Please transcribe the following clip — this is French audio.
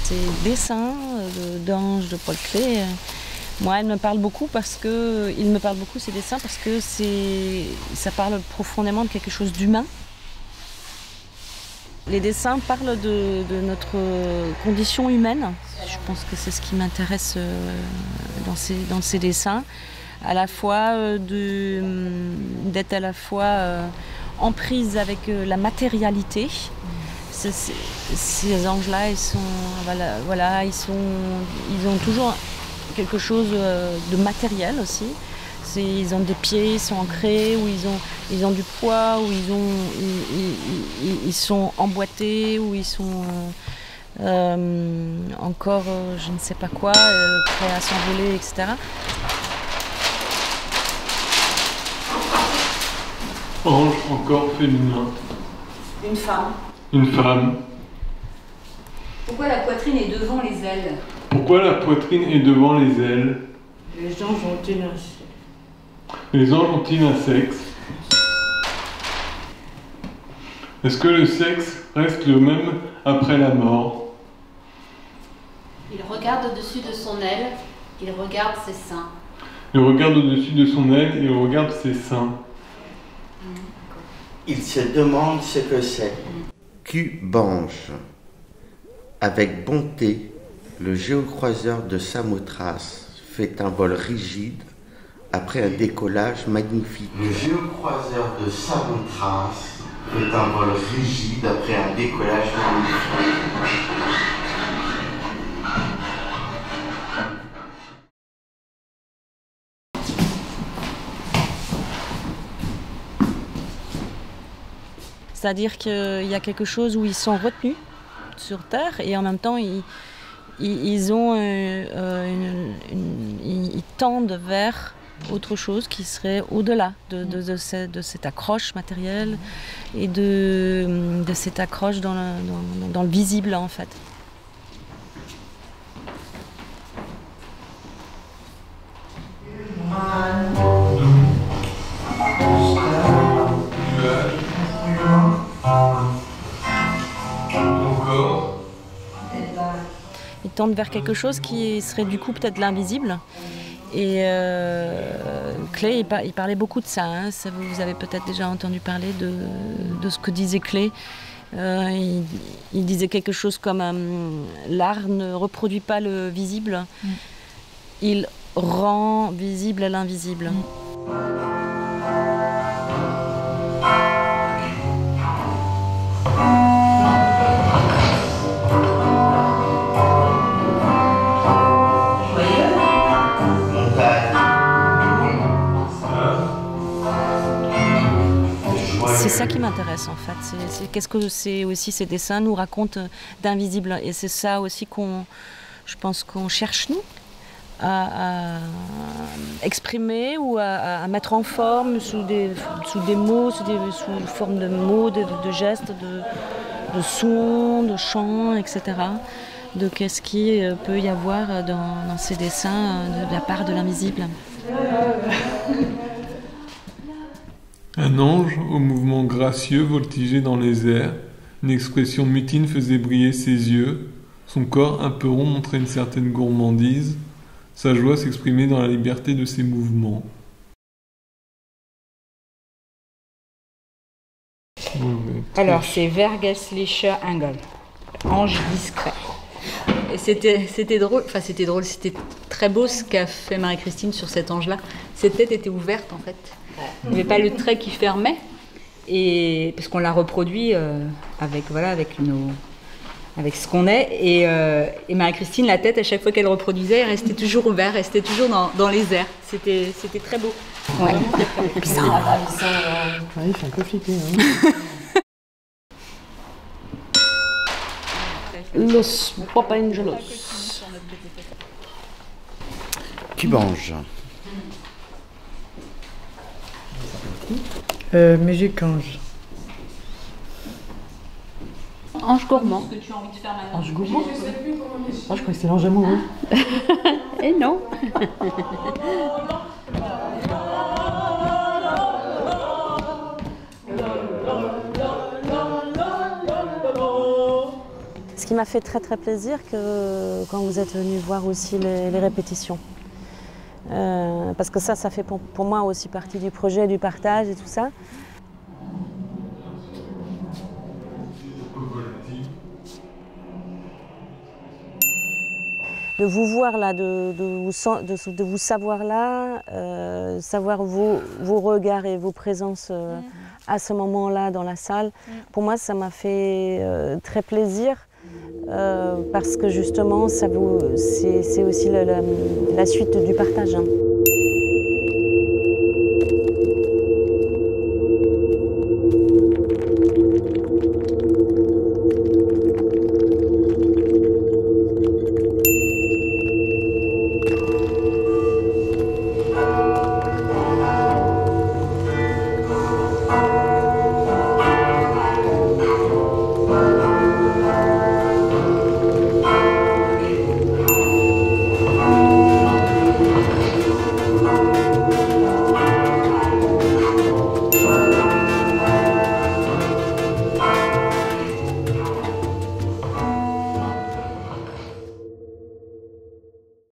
Ces dessins d'anges de Paul Klee, moi, ils me parlent beaucoup ces dessins, parce que ça parle profondément de quelque chose d'humain. Les dessins parlent de notre condition humaine. Je pense que c'est ce qui m'intéresse dans ces dessins. À la fois d'être à la fois en prise avec la matérialité. Ces anges-là, ils ont toujours quelque chose de matériel aussi. Ils ont des pieds, ils sont ancrés, ou ils ont du poids, ou ils sont emboîtés, ou ils sont encore je ne sais pas quoi, prêts à s'envoler, etc. Ange encore féminin. Une femme. Une femme. Pourquoi la poitrine est devant les ailes? Pourquoi la poitrine est devant les ailes? Les anges ont-ils un sexe? Les anges ont-ils un sexe? Est-ce que le sexe reste le même après la mort? Il regarde au-dessus de son aile, il regarde ses seins. Il regarde au-dessus de son aile et il regarde ses seins. Il se demande ce que c'est. Cubange. Avec bonté, le géocroiseur de Samothrace fait un vol rigide après un décollage magnifique. Le géocroiseur de Samothrace fait un vol rigide après un décollage magnifique. C'est-à-dire qu'il y a quelque chose où ils sont retenus sur Terre, et en même temps ils tendent vers autre chose qui serait au-delà de cette accroche matérielle et de cette accroche dans le visible, en fait. Ils tendent vers quelque chose qui serait du coup peut-être l'invisible. Et Klee, il parlait beaucoup de ça, hein. Ça, vous avez peut-être déjà entendu parler de ce que disait Klee. Il disait quelque chose comme l'art ne reproduit pas le visible, il rend visible l'invisible. C'est ça qui m'intéresse, en fait. Qu'est-ce que c'est aussi, ces dessins nous racontent d'invisible. Et c'est ça aussi je pense qu'on cherche, nous, à exprimer ou à mettre en forme sous des mots, sous forme de mots, de gestes, de sons, de chants, etc. De qu'est-ce qui peut y avoir dans ces dessins de la part de l'invisible. Un ange au mouvement gracieux voltigeait dans les airs, une expression mutine faisait briller ses yeux, son corps un peu rond montrait une certaine gourmandise, sa joie s'exprimait dans la liberté de ses mouvements. Alors, c'est Vergesliche Engel, ange discret. Et c'était drôle, c'était très beau ce qu'a fait Marie-Christine sur cet ange-là. Cette tête était ouverte, en fait. Il n'y avait pas le trait qui fermait, et parce qu'on l'a reproduit avec ce qu'on est. Et Marie-Christine, la tête, à chaque fois qu'elle reproduisait, elle restait toujours ouverte, restait toujours dans les airs. C'était très beau. Ouais. Il fait un peu flipper. Hein. Los Popangelos. Cubange. Musique ange. Ange gourmand. Ange gourmand. Je croyais que c'était l'ange amoureux. Et non. Ce Ce qui m'a fait très très plaisir quand vous êtes venus voir aussi les répétitions. Parce que ça fait pour moi aussi partie du projet, du partage et tout ça. De vous voir là, de vous savoir là, savoir vos regards et vos présences à ce moment-là dans la salle, pour moi ça m'a fait très plaisir parce que justement c'est aussi la suite du partage. Hein.